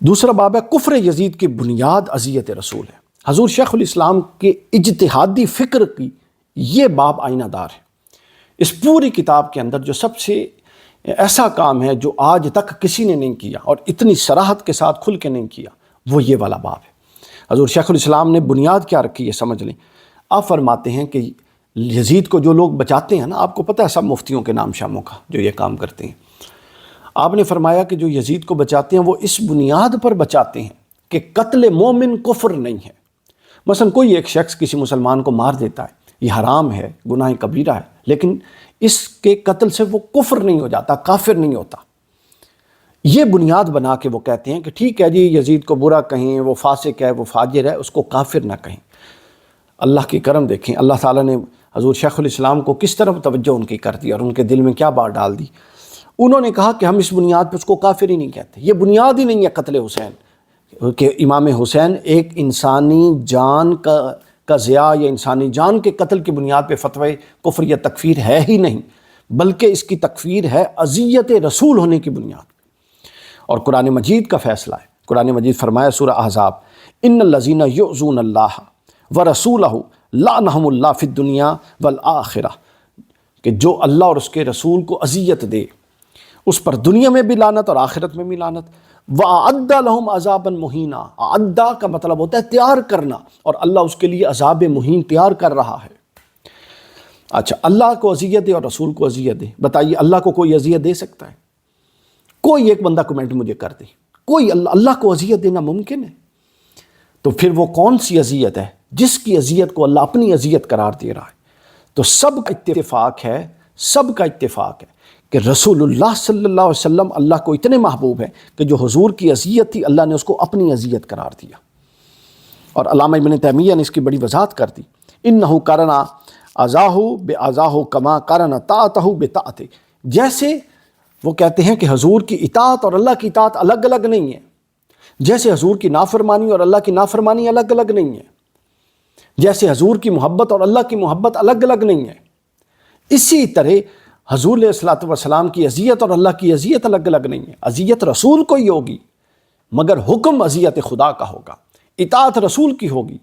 دوسرا باب ہے کفر یزید کی بنیاد اذیت رسول ہے۔ حضور شیخ الاسلام کے اجتہادی فکر کی یہ باب آئینہ دار ہے۔ اس پوری کتاب کے اندر جو سب سے ایسا کام ہے جو آج تک کسی نے نہیں کیا اور اتنی صراحت کے ساتھ کھل کے نہیں کیا، وہ یہ والا باب ہے۔ حضور شیخ الاسلام نے بنیاد کیا رکھی ہے سمجھ لیں۔ آپ فرماتے ہیں کہ یزید کو جو لوگ بچاتے ہیں نا، آپ کو پتہ ہے سب مفتیوں کے نام شاموں کا جو یہ کام کرتے ہیں، آپ نے فرمایا کہ جو یزید کو بچاتے ہیں وہ اس بنیاد پر بچاتے ہیں کہ قتل مومن کفر نہیں ہے۔ مثلا کوئی ایک شخص کسی مسلمان کو مار دیتا ہے، یہ حرام ہے، گناہ کبیرہ ہے، لیکن اس کے قتل سے وہ کفر نہیں ہو جاتا، کافر نہیں ہوتا۔ یہ بنیاد بنا کے وہ کہتے ہیں کہ ٹھیک ہے جی، یزید کو برا کہیں، وہ فاسق ہے، وہ فاجر ہے، اس کو کافر نہ کہیں۔ اللہ کی کرم دیکھیں، اللہ تعالیٰ نے حضور شیخ الاسلام کو کس طرح توجہ ان کی کر دی اور ان کے دل میں کیا بات ڈال دی۔ انہوں نے کہا کہ ہم اس بنیاد پہ اس کو کافر ہی نہیں کہتے، یہ بنیاد ہی نہیں ہے قتل حسین، کہ امام حسین ایک انسانی جان کا ضیاء یا انسانی جان کے قتل کی بنیاد پہ فتوی کفر یا تکفیر ہے ہی نہیں، بلکہ اس کی تکفیر ہے اذیت رسول ہونے کی بنیاد۔ اور قرآن مجید کا فیصلہ ہے، قرآن مجید فرمایا سورہ احزاب، ان الذین یؤذون اللہ ورسولہ لعنہم اللہ فی الدنیا والآخرہ، کہ جو اللہ اور اس کے رسول کو اذیت دے اس پر دنیا میں بھی لعنت اور آخرت میں بھی لعنت۔ وَأَعَدَّ لَهُمْ عَذَابًا مُهِينًا، اعدّا کا مطلب ہوتا ہے تیار کرنا، اور اللہ اس کے لیے عذاب مہین تیار کر رہا ہے۔ اچھا، اللہ کو اذیت دے اور رسول کو اذیت دے، بتائیے اللہ کو کوئی اذیت دے سکتا ہے؟ کوئی ایک بندہ کمنٹ مجھے کر دے، کوئی اللہ کو اذیت دینا ممکن ہے؟ تو پھر وہ کون سی اذیت ہے جس کی اذیت کو اللہ اپنی اذیت قرار دے رہا ہے؟ تو سب کا اتفاق ہے، سب کا اتفاق ہے کہ رسول اللہ صلی اللہ علیہ وسلم اللہ کو اتنے محبوب ہیں کہ جو حضور کی اذیت تھی اللہ نے اس کو اپنی اذیت قرار دیا۔ اور علامہ ابن تیمیہ نے اس کی بڑی وضاحت کر دی، انہ قرنا اذاہ باذاہ کما قرن طاعتہ بطاعتہ، جیسے وہ کہتے ہیں کہ حضور کی اطاعت اور اللہ کی اطاعت الگ الگ نہیں ہے، جیسے حضور کی نافرمانی اور اللہ کی نافرمانی الگ الگ نہیں ہے، جیسے حضور کی محبت اور اللہ کی محبت الگ الگ نہیں ہے، اسی طرح حضور علیہ الصلوۃ والسلام کی اذیت اور اللہ کی اذیت الگ الگ نہیں ہے۔ اذیت رسول کو ہی ہوگی مگر حکم اذیت خدا کا ہوگا، اطاعت رسول کی ہوگی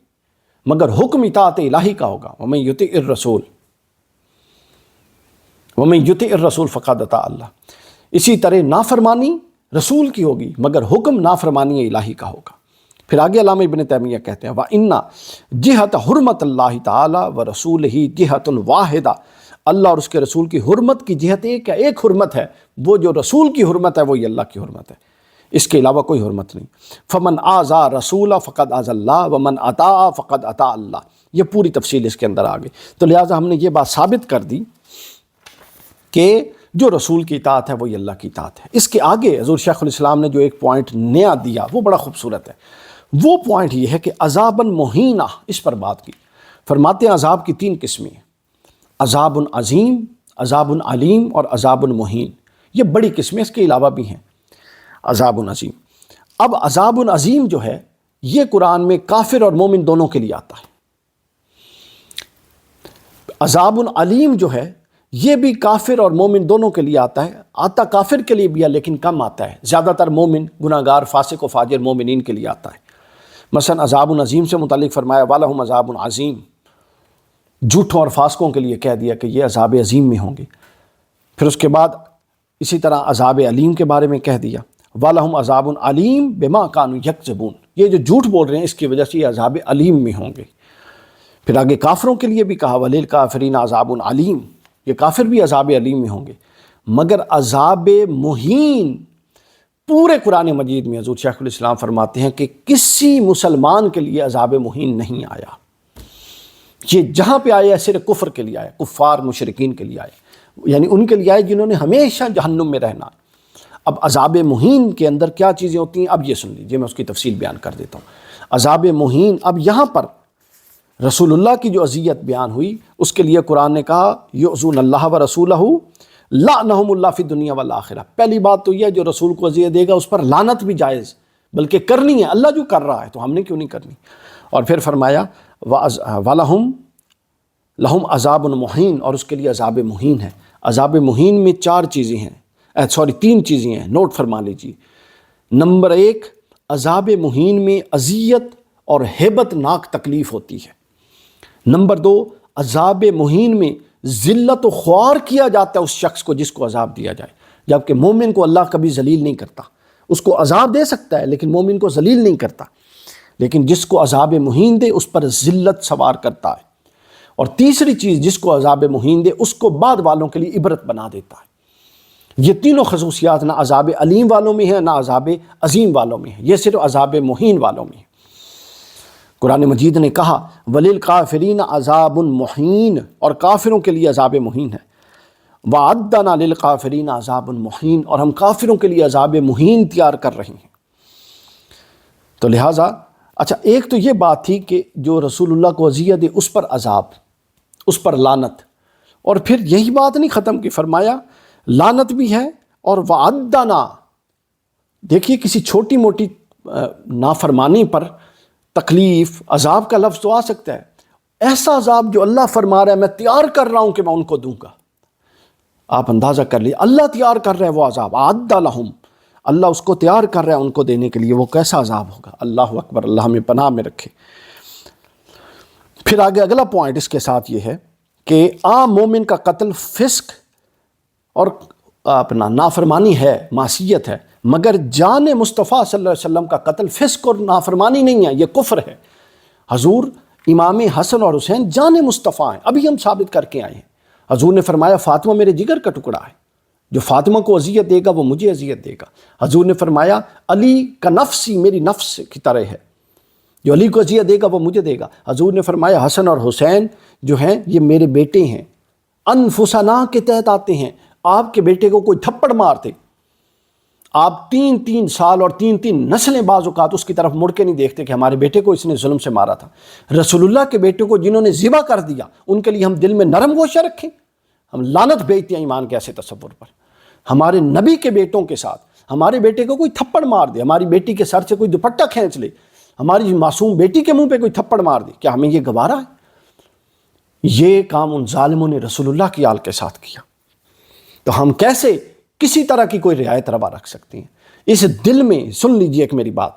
مگر حکم اطاعت الہی کا ہوگا۔ ومن یطع الرسول فقد اطاع اللہ۔ اسی طرح نافرمانی رسول کی ہوگی مگر حکم نافرمانی الہی کا ہوگا۔ پھر آگے علامہ ابن تیمیہ کہتے ہیں وَإِنَّ جِهَةَ حُرْمَةِ اللَّهِ تَعَالَى وَرَسُولِهِ جِهَةٌ وَاحِدَةٌ، اللہ اور اس کے رسول کی حرمت کی جہت ایک ہے، ایک حرمت ہے، وہ جو رسول کی حرمت ہے وہی اللہ کی حرمت ہے، اس کے علاوہ کوئی حرمت نہیں۔ فَمَنْ آذَى رَسُولَ فَقَدْ آذَى اللَّهَ وَمَنْ أَطَاعَ فَقَدْ أَطَاعَ اللَّهَ۔ یہ پوری تفصیل اس کے اندر آ گئی، تو لہٰذا ہم نے یہ بات ثابت کر دی کہ جو رسول کی اطاعت ہے وہی اللہ کی اطاعت ہے۔ اس کے آگے حضور شیخ الاسلام نے جو ایک پوائنٹ نیا دیا وہ بڑا خوبصورت ہے۔ وہ پوائنٹ یہ ہے کہ عذابًا مہینہ، اس پر بات کی۔ فرماتے ہیں عذاب کی تین قسمیں ہیں، عذاب عظیم، عذاب علیم اور عذاب مہین۔ یہ بڑی قسمیں اس کے علاوہ بھی ہیں۔ عذاب عظیم، اب عذاب عظیم جو ہے یہ قرآن میں کافر اور مومن دونوں کے لیے آتا ہے۔ عذاب علیم جو ہے یہ بھی کافر اور مومن دونوں کے لیے آتا ہے، آتا کافر کے لیے بھی ہے لیکن کم آتا ہے، زیادہ تر مومن، گناہگار، فاسق و فاجر مومنین کے لیے آتا ہے۔ مثلا عذاب عظیم سے متعلق فرمایا وَلَهُمْ عَذَابٌ عَظِيمٌ، جھوٹوں اور فاسقوں کے لیے کہہ دیا کہ یہ عذاب عظیم میں ہوں گے۔ پھر اس کے بعد اسی طرح عذاب علیم کے بارے میں کہہ دیا وَلَهُمْ عَذَابٌ عَلِيمٌ بِمَا كَانُوا يَكْذِبُونَ، یہ جو جھوٹ بول رہے ہیں اس کی وجہ سے یہ عذاب علیم میں ہوں گے۔ پھر آگے کافروں کے لیے بھی کہا وَلِلْكَافِرِينَ عَذَابٌ عَلِيمٌ، یہ کافر بھی عذاب علیم میں ہوں گے۔ مگر عذاب مہین پورے قرآن مجید میں حضور شیخ الاسلام فرماتے ہیں کہ کسی مسلمان کے لیے عذاب مہین نہیں آیا، یہ جہاں پہ آیا ہے صرف کفر کے لیے آیا، کفار مشرکین کے لیے آیا، یعنی ان کے لیے آئے جنہوں نے ہمیشہ جہنم میں رہنا ہے۔ اب عذاب مہین کے اندر کیا چیزیں ہوتی ہیں اب یہ سن لیجیے، میں اس کی تفصیل بیان کر دیتا ہوں۔ عذاب مہین، اب یہاں پر رسول اللہ کی جو اذیت بیان ہوئی اس کے لیے قرآن نے کہا یؤذون اللہ ورسولہ لعنہم اللہ فی الدنیا والآخرہ۔ پہلی بات تو یہ ہے جو رسول کو اذیت دے گا اس پر لعنت بھی جائز، بلکہ کرنی ہے، اللہ جو کر رہا ہے تو ہم نے کیوں نہیں کرنی۔ اور پھر فرمایا وَلَهُمْ عَذَابٌ مُہِین، اور اس کے لیے عذاب مہین ہے۔ عذاب مہین میں تین چیزیں ہیں، نوٹ فرما لیجیے۔ نمبر 1 عذاب مہین میں اذیت اور ہیبت ناک تکلیف ہوتی ہے۔ نمبر 2، عذاب مہین میں ذلت و خوار کیا جاتا ہے اس شخص کو جس کو عذاب دیا جائے، جبکہ مومن کو اللہ کبھی ذلیل نہیں کرتا۔ اس کو عذاب دے سکتا ہے لیکن مومن کو ذلیل نہیں کرتا، لیکن جس کو عذاب مہین دے اس پر ذلت سوار کرتا ہے۔ اور تیسری چیز، جس کو عذاب مہین دے اس کو بعد والوں کے لیے عبرت بنا دیتا ہے۔ یہ تینوں خصوصیات نہ عذاب علیم والوں میں ہیں نہ عذاب عظیم والوں میں ہیں، یہ صرف عذاب مہین والوں میں ہیں۔ قرآن مجید نے کہا وَلِلْكَافِرِينَ عَذَابٌ مُحِينٌ، اور کافروں کے لیے عذاب مہین ہے۔ وَأَعَدَّنَا لِلْكَافِرِينَ عَذَابٌ مُحِينٌ، اور ہم کافروں کے لیے عذاب مہین تیار کر رہے ہیں۔ تو لہٰذا اچھا، ایک تو یہ بات تھی کہ جو رسول اللہ کو اذیت دے اس پر عذاب، اس پر لعنت، اور پھر یہی بات نہیں ختم کی، فرمایا لعنت بھی ہے اور وعدنا، دیکھیے کسی چھوٹی موٹی نافرمانی پر تکلیف عذاب کا لفظ تو آ سکتا ہے، ایسا عذاب جو اللہ فرما رہا ہے میں تیار کر رہا ہوں کہ میں ان کو دوں گا۔ آپ اندازہ کر لیے اللہ تیار کر رہا ہے وہ عذاب، اعد لہم، اللہ اس کو تیار کر رہا ہے ان کو دینے کے لیے، وہ کیسا عذاب ہوگا۔ اللہ اکبر، اللہ ہمیں پناہ میں رکھے۔ پھر آگے اگلا پوائنٹ اس کے ساتھ یہ ہے کہ عام مومن کا قتل فسق اور اپنا نافرمانی ہے، معصیت ہے، مگر جان مصطفیٰ صلی اللہ علیہ وسلم کا قتل فسق اور نافرمانی نہیں ہے، یہ کفر ہے۔ حضور امام حسن اور حسین جان مصطفیٰ ہیں، ابھی ہم ثابت کر کے آئے ہیں۔ حضور نے فرمایا فاطمہ میرے جگر کا ٹکڑا ہے، جو فاطمہ کو اذیت دے گا وہ مجھے اذیت دے گا۔ حضور نے فرمایا علی کا نفسی میری نفس کی طرح ہے، جو علی کو اذیت دے گا وہ مجھے دے گا۔ حضور نے فرمایا حسن اور حسین جو ہیں یہ میرے بیٹے ہیں، انفسنا کے تحت آتے ہیں۔ آپ کے بیٹے کو کوئی تھپڑ مارتے، آپ 3 سال اور 3 نسلیں بعض اوقات اس کی طرف مڑ کے نہیں دیکھتے کہ ہمارے بیٹے کو اس نے ظلم سے مارا تھا۔ رسول اللہ کے بیٹے کو جنہوں نے ذبح کر دیا ان کے لیے ہم دل میں نرم گوشہ رکھیں؟ ہم لعنت بھیجتے ہیں ایمان کے ایسے تصور پر۔ ہمارے نبی کے بیٹوں کے ساتھ ہمارے بیٹے کو کوئی تھپڑ مار دے، ہماری بیٹی کے سر سے کوئی دوپٹہ کھینچ لے، ہماری معصوم بیٹی کے منہ پہ کوئی تھپڑ مار دے، کیا ہمیں یہ گوارا ہے؟ یہ کام ان ظالموں نے رسول اللہ کی آل کے ساتھ کیا، تو ہم کیسے کسی طرح کی کوئی رعایت روا رکھ سکتے ہیں؟ اس دل میں سن لیجئے ایک میری بات،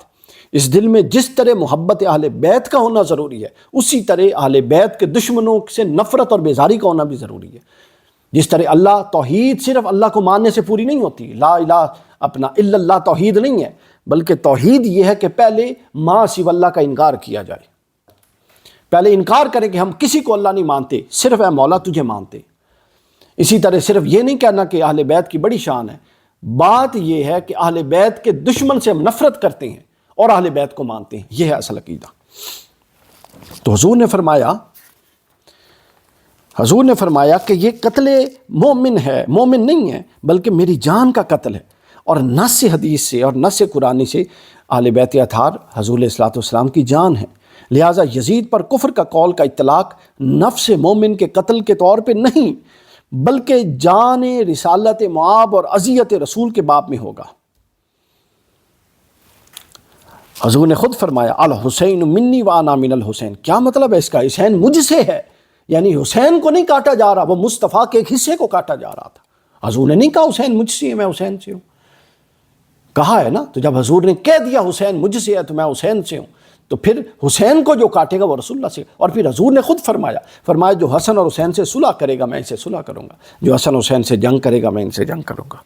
اس دل میں جس طرح محبت اہل بیت کا ہونا ضروری ہے اسی طرح اہل بیت کے دشمنوں سے نفرت اور بیزاری کا ہونا بھی ضروری ہے۔ جس طرح اللہ توحید صرف اللہ کو ماننے سے پوری نہیں ہوتی، لا الہ الا اللہ توحید نہیں ہے، بلکہ توحید یہ ہے کہ پہلے ما سوی اللہ کا انکار کیا جائے، پہلے انکار کریں کہ ہم کسی کو اللہ نہیں مانتے، صرف اے مولا تجھے مانتے۔ اسی طرح صرف یہ نہیں کہنا کہ اہل بیت کی بڑی شان ہے، بات یہ ہے کہ اہل بیت کے دشمن سے ہم نفرت کرتے ہیں اور اہل بیت کو مانتے ہیں، یہ ہے اصل عقیدہ۔ تو حضور نے فرمایا کہ یہ قتل مومن ہے، مومن نہیں ہے بلکہ میری جان کا قتل ہے، اور نص حدیث سے اور نص قرآنی سے اہل بیت اطہار حضور علیہ الصلوۃ والسلام کی جان ہے، لہٰذا یزید پر کفر کا قول کا اطلاق نفس مومن کے قتل کے طور پہ نہیں بلکہ جان رسالت معاب اور اذیت رسول کے باب میں ہوگا۔ حضور نے خود فرمایا الحسین منی وانا من الحسین، کیا مطلب ہے اس کا؟ حسین مجھ سے ہے، یعنی حسین کو نہیں کاٹا جا رہا، وہ مصطفیٰ کے ایک حصے کو کاٹا جا رہا تھا۔ حضور نے نہیں کہا حسین مجھ سے ہے میں حسین سے ہوں، کہا ہے نا، تو جب حضور نے کہہ دیا حسین مجھ سے ہے تو میں حسین سے ہوں، تو پھر حسین کو جو کاٹے گا وہ رسول اللہ سے، اور پھر حضور نے خود فرمایا جو حسن اور حسین سے صلح کرے گا میں اسے صلح کروں گا، جو حسن حسین سے جنگ کرے گا میں ان سے جنگ کروں گا۔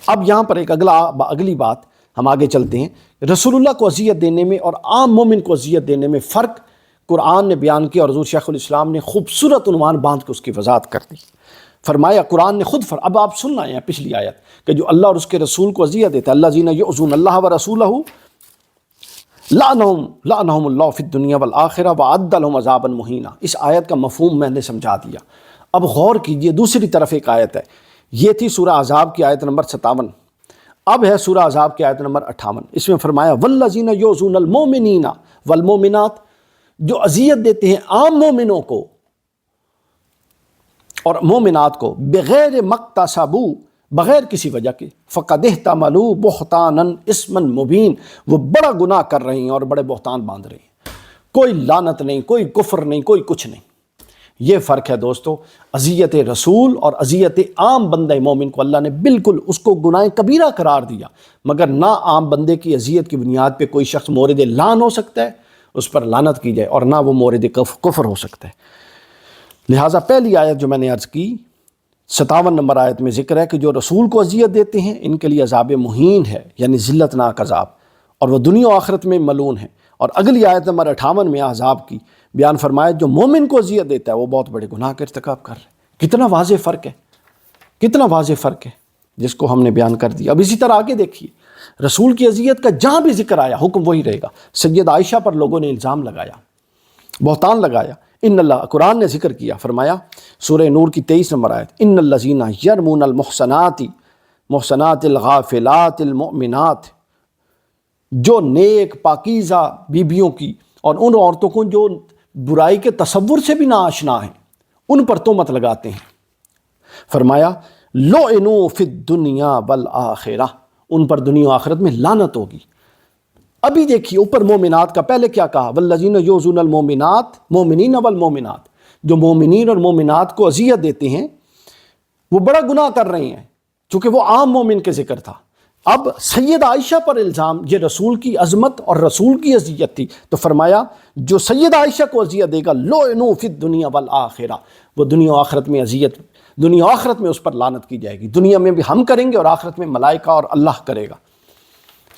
اب یہاں پر ایک اگلی بات ہم آگے چلتے ہیں، رسول اللہ کو اذیت دینے میں اور عام مومن کو اذیت دینے میں فرق قرآن نے بیان کیا، اور حضور شیخ الاسلام نے خوبصورت عنوان باندھ کے اس کی وضاحت کر دی۔ فرمایا قرآن نے خود اب آپ سن آئے ہیں پچھلی آیت کہ جو اللہ اور اس کے رسول کو اذیت دیتا ہے، الذین یؤذون اللہ ورسولہ لعنہم اللہ فی الدنیا والآخرہ وأعد لہم عذابا مہینا۔ اس آیت کا مفہوم میں نے سمجھا دیا، اب غور کیجئے، دوسری طرف ایک آیت ہے، یہ تھی سورہ احزاب کی آیت نمبر 57، اب ہے سورہ احزاب کی آیت نمبر 58، اس میں فرمایا والذین یؤذون المؤمنین والمؤمنات، جو اذیت دیتے ہیں عام مومنوں کو اور مومنات کو بغیر مقتصبوا، بغیر کسی وجہ کے، فقد احتملوا بہتانا اسما مبین، وہ بڑا گناہ کر رہے ہیں اور بڑے بہتان باندھ رہے ہیں، کوئی لعنت نہیں، کوئی کفر نہیں، کوئی کچھ نہیں، یہ فرق ہے دوستو، اذیت رسول اور اذیت عام بندہ مومن کو اللہ نے بالکل اس کو گناہ کبیرہ قرار دیا، مگر نہ عام بندے کی اذیت کی بنیاد پہ کوئی شخص مورد لعن ہو سکتا ہے، اس پر لعنت کی جائے، اور نہ وہ مورد کفر ہو سکتا ہے۔ لہٰذا پہلی آیت جو میں نے عرض کی 57 نمبر آیت میں ذکر ہے کہ جو رسول کو اذیت دیتے ہیں ان کے لیے عذاب مہین ہے، یعنی ذلت ناک عذاب، اور وہ دنیا و آخرت میں ملعون ہے۔ اور اگلی آیت نمبر 58 میں عذاب کی بیان فرمایا جو مومن کو اذیت دیتا ہے وہ بہت بڑے گناہ کا ارتکاب کر رہا ہے۔ کتنا واضح فرق ہے، کتنا واضح فرق ہے جس کو ہم نے بیان کر دیا۔ اب اسی طرح آگے دیکھیے، رسول کی اذیت کا جہاں بھی ذکر آیا حکم وہی رہے گا۔ سید عائشہ پر لوگوں نے الزام لگایا، بہتان لگایا، ان اللہ، قرآن نے ذکر کیا، فرمایا سورہ نور کی 23 نمبر آیت، ان الذین یرمون المحصنات محصنات الغافلات المؤمنات، جو نیک پاکیزہ بیبیوں کی اور ان عورتوں کو جو برائی کے تصور سے بھی نا آشنا ہیں ان پر تہمت لگاتے ہیں، فرمایا لعنوا فی الدنیا والآخرہ، ان پر دنیا و آخرت میں لعنت ہوگی۔ ابھی دیکھیے اوپر مومنات کا، پہلے کیا کہا، والذین یؤذون المؤمنات مومنین والمؤمنات، جو مومنین اور مومنات کو اذیت دیتے ہیں وہ بڑا گناہ کر رہے ہیں، چونکہ وہ عام مومن کے ذکر تھا۔ اب سید عائشہ پر الزام، یہ رسول کی عظمت اور رسول کی اذیت تھی، تو فرمایا جو سید عائشہ کو اذیت دے گا لعنوا فی الدنیا والآخرہ، وہ دنیا و آخرت میں اذیت، دنیا و آخرت میں اس پر لعنت کی جائے گی، دنیا میں بھی ہم کریں گے اور آخرت میں ملائکہ اور اللہ کرے گا۔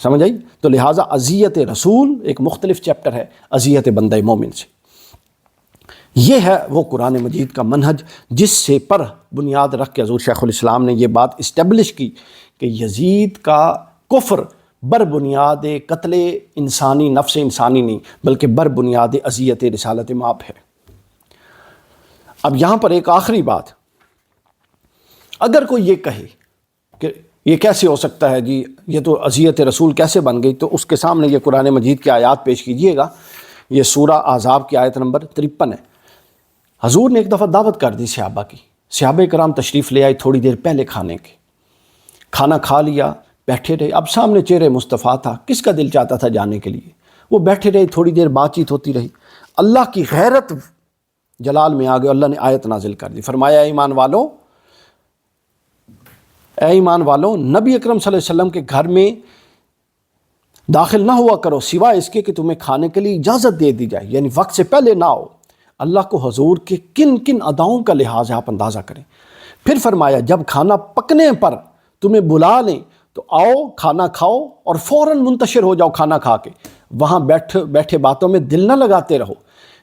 سمجھ آئی؟ تو لہٰذا اذیت رسول ایک مختلف چیپٹر ہے اذیت بندہ مومن سے۔ یہ ہے وہ قرآن مجید کا منہج جس سے پر بنیاد رکھ کے حضور شیخ الاسلام نے یہ بات اسٹیبلش کی کہ یزید کا کفر بر بنیاد قتل انسانی، نفس انسانی نہیں، بلکہ بر بنیاد اذیت رسالت مآب ہے۔ اب یہاں پر ایک آخری بات، اگر کوئی یہ کہے کہ یہ کیسے ہو سکتا ہے جی، یہ تو اذیت رسول کیسے بن گئی، تو اس کے سامنے یہ قرآن مجید کی آیات پیش کیجئے گا۔ یہ سورہ احزاب کی آیت نمبر 53 ہے۔ حضور نے ایک دفعہ دعوت کر دی صحابہ کی، صحابہ کرام تشریف لے آئے تھوڑی دیر پہلے کھانے کے، کھانا کھا لیا، بیٹھے رہے۔ اب سامنے چہرے مصطفیٰ تھا، کس کا دل چاہتا تھا جانے کے لیے، وہ بیٹھے رہے، تھوڑی دیر بات چیت ہوتی رہی۔ اللہ کی غیرت جلال میں آ گئے، اللہ نے آیت نازل کر دی، فرمایا اے ایمان والو، نبی اکرم صلی اللہ علیہ وسلم کے گھر میں داخل نہ ہوا کرو سوائے اس کے کہ تمہیں کھانے کے لیے اجازت دے دی جائے، یعنی وقت سے پہلے نہ آؤ۔ اللہ کو حضور کے کن کن اداؤں کا لحاظ ہے، آپ اندازہ کریں۔ پھر فرمایا جب کھانا پکنے پر تمہیں بلا لیں تو آؤ، کھانا کھاؤ اور فوراً منتشر ہو جاؤ کھانا کھا کے، وہاں بیٹھے باتوں میں دل نہ لگاتے رہو،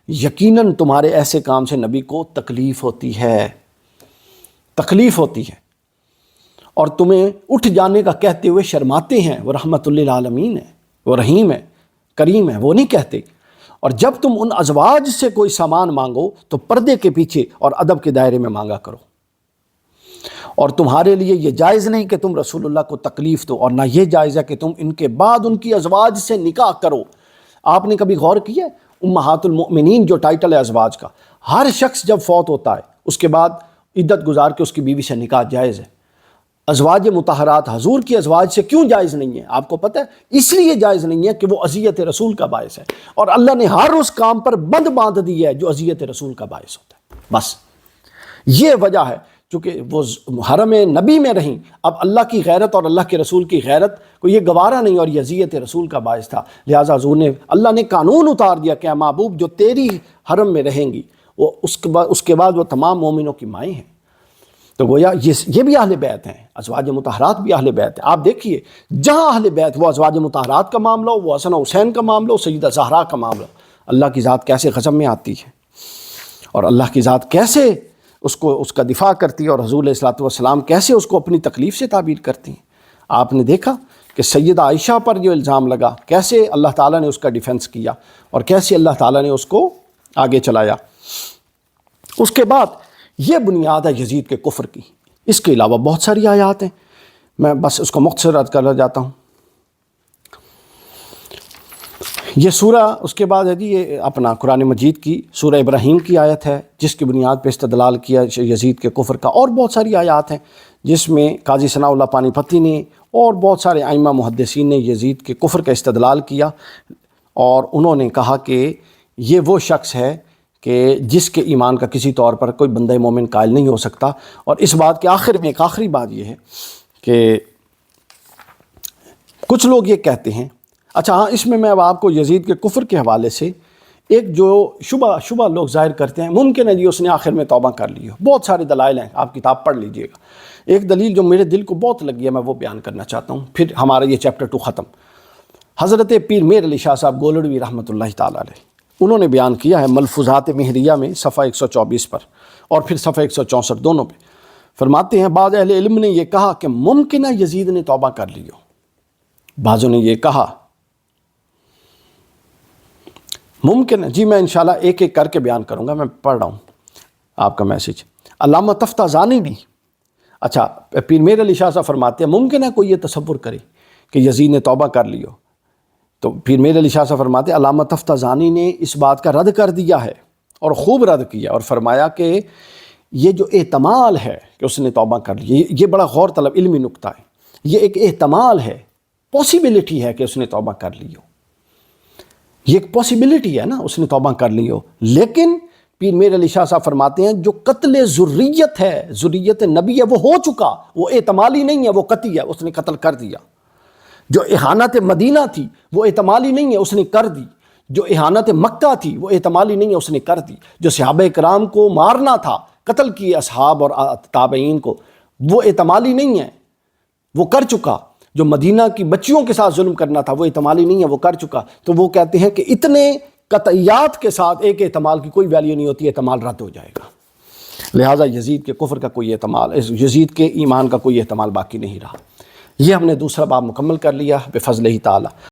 یقیناً تمہارے ایسے کام سے نبی کو تکلیف ہوتی ہے، تکلیف ہوتی ہے، اور تمہیں اٹھ جانے کا کہتے ہوئے شرماتے ہیں۔ وہ رحمت للعالمین ہے، وہ رحیم ہے، کریم ہے، وہ نہیں کہتے۔ اور جب تم ان ازواج سے کوئی سامان مانگو تو پردے کے پیچھے اور ادب کے دائرے میں مانگا کرو، اور تمہارے لیے یہ جائز نہیں کہ تم رسول اللہ کو تکلیف دو، اور نہ یہ جائز ہے کہ تم ان کے بعد ان کی ازواج سے نکاح کرو۔ آپ نے کبھی غور کیا ہے امہات المؤمنین جو ٹائٹل ہے ازواج کا، ہر شخص جب فوت ہوتا ہے اس کے بعد عدت گزار کے اس کی بیوی سے نکاح جائز ہے۔ ازواج مطہرات حضور کی ازواج سے کیوں جائز نہیں ہے آپ کو پتہ ہے؟ اس لیے جائز نہیں ہے کہ وہ اذیت رسول کا باعث ہے، اور اللہ نے ہر اس کام پر بند باندھ دی ہے جو اذیت رسول کا باعث ہوتا ہے۔ بس یہ وجہ ہے، چونکہ وہ حرم نبی میں رہیں، اب اللہ کی غیرت اور اللہ کے رسول کی غیرت کو یہ گوارا نہیں، اور یہ اذیت رسول کا باعث تھا، لہٰذا حضور نے، اللہ نے قانون اتار دیا کہ محبوب جو تیری حرم میں رہیں گی وہ اس کے بعد وہ تمام مومنوں کی مائیں ہیں۔ تو گویا یہ بھی اہل بیت ہیں، ازواج مطہرات بھی اہل بیت ہیں۔ آپ دیکھیے جہاں اہل بیت، وہ ازواج مطہرات کا معاملہ ہو، وہ حسن و حسین کا معاملہ ہو، سیدہ زہرا کا معاملہ ہو، اللہ کی ذات کیسے غضب میں آتی ہے، اور اللہ کی ذات کیسے اس کا دفاع کرتی ہے، اور حضور علیہ الصلوۃ والسلام کیسے اس کو اپنی تکلیف سے تعبیر کرتی ہیں۔ آپ نے دیکھا کہ سیدہ عائشہ پر جو الزام لگا، کیسے اللہ تعالیٰ نے اس کا ڈیفنس کیا، اور کیسے اللہ تعالیٰ نے اس کو آگے چلایا۔ اس کے بعد یہ بنیاد ہے یزید کے کفر کی۔ اس کے علاوہ بہت ساری آیات ہیں، میں بس اس کو مختصر عرض کر جاتا ہوں۔ یہ سورہ اس کے بعد ہے جی، یہ اپنا قرآن مجید کی سورہ ابراہیم کی آیت ہے جس کی بنیاد پہ استدلال کیا یزید کے کفر کا، اور بہت ساری آیات ہیں جس میں قاضی ثناء اللہ پانی پتی نے اور بہت سارے ائمہ محدثین نے یزید کے کفر کا استدلال کیا، اور انہوں نے کہا کہ یہ وہ شخص ہے کہ جس کے ایمان کا کسی طور پر کوئی بندہ مومن قائل نہیں ہو سکتا۔ اور اس بات کے آخر میں ایک آخری بات یہ ہے کہ کچھ لوگ یہ کہتے ہیں، اچھا ہاں، اس میں اب آپ کو یزید کے کفر کے حوالے سے ایک جو شبہ لوگ ظاہر کرتے ہیں، ممکن ہے جی اس نے آخر میں توبہ کر لی ہو۔ بہت سارے دلائل ہیں، آپ کتاب پڑھ لیجئے گا۔ ایک دلیل جو میرے دل کو بہت لگی ہے، میں وہ بیان کرنا چاہتا ہوں، پھر ہمارا یہ چیپٹر 2 ختم۔ حضرت پیر میر علی شاہ صاحب گولڑوی رحمۃ اللہ تعالیٰ علیہ، انہوں نے بیان کیا ہے ملفوظات مہریہ میں صفحہ 124 پر اور پھر صفحہ 164 دونوں پہ، فرماتے ہیں بعض اہل علم نے یہ کہا کہ ممکن ہے یزید نے توبہ کر لی ہو، بعضوں نے یہ کہا ممکن ہے جی، میں انشاءاللہ ایک ایک کر کے بیان کروں گا، میں پڑھ رہا ہوں آپ کا میسج۔ علامہ تفتازانی نے، اچھا پیر میر علی شاہ صاحب فرماتے ہیں ممکن ہے کوئی یہ تصور کرے کہ یزید نے توبہ کر لی ہو، تو پیر میر علی شاہ صاحب فرماتے ہیں علامہ تفتازانی نے اس بات کا رد کر دیا ہے اور خوب رد کیا، اور فرمایا کہ یہ جو احتمال ہے کہ اس نے توبہ کر لی، یہ بڑا غور طلب علمی نکتہ ہے، یہ ایک احتمال ہے، پاسیبلٹی ہے کہ اس نے توبہ کر لی ہو، یہ ایک پاسیبلٹی ہے نا اس نے توبہ کر لی ہو، لیکن پیر میر علی شاہ صاحب فرماتے ہیں جو قتل ذریت ہے، ذریت نبی ہے، وہ ہو چکا، وہ احتمالی نہیں ہے، وہ قطعی ہے، اس نے قتل کر دیا۔ جو احانت مدینہ تھی وہ احتمالی نہیں ہے، اس نے کر دی۔ جو احانت مکہ تھی وہ احتمالی نہیں ہے، اس نے کر دی۔ جو صحابہ کرام کو مارنا تھا، قتل کیے اصحاب اور تابعین کو، وہ احتمالی نہیں ہے، وہ کر چکا۔ جو مدینہ کی بچیوں کے ساتھ ظلم کرنا تھا وہ احتمالی نہیں ہے، وہ کر چکا۔ تو وہ کہتے ہیں کہ اتنے قطعیات کے ساتھ ایک احتمال کی کوئی ویلیو نہیں ہوتی، احتمال رد ہو جائے گا۔ لہٰذا یزید کے کفر کا کوئی احتمال، یزید کے ایمان کا کوئی احتمال باقی نہیں رہا۔ یہ ہم نے دوسرا باب مکمل کر لیا بفضلہ تعالی۔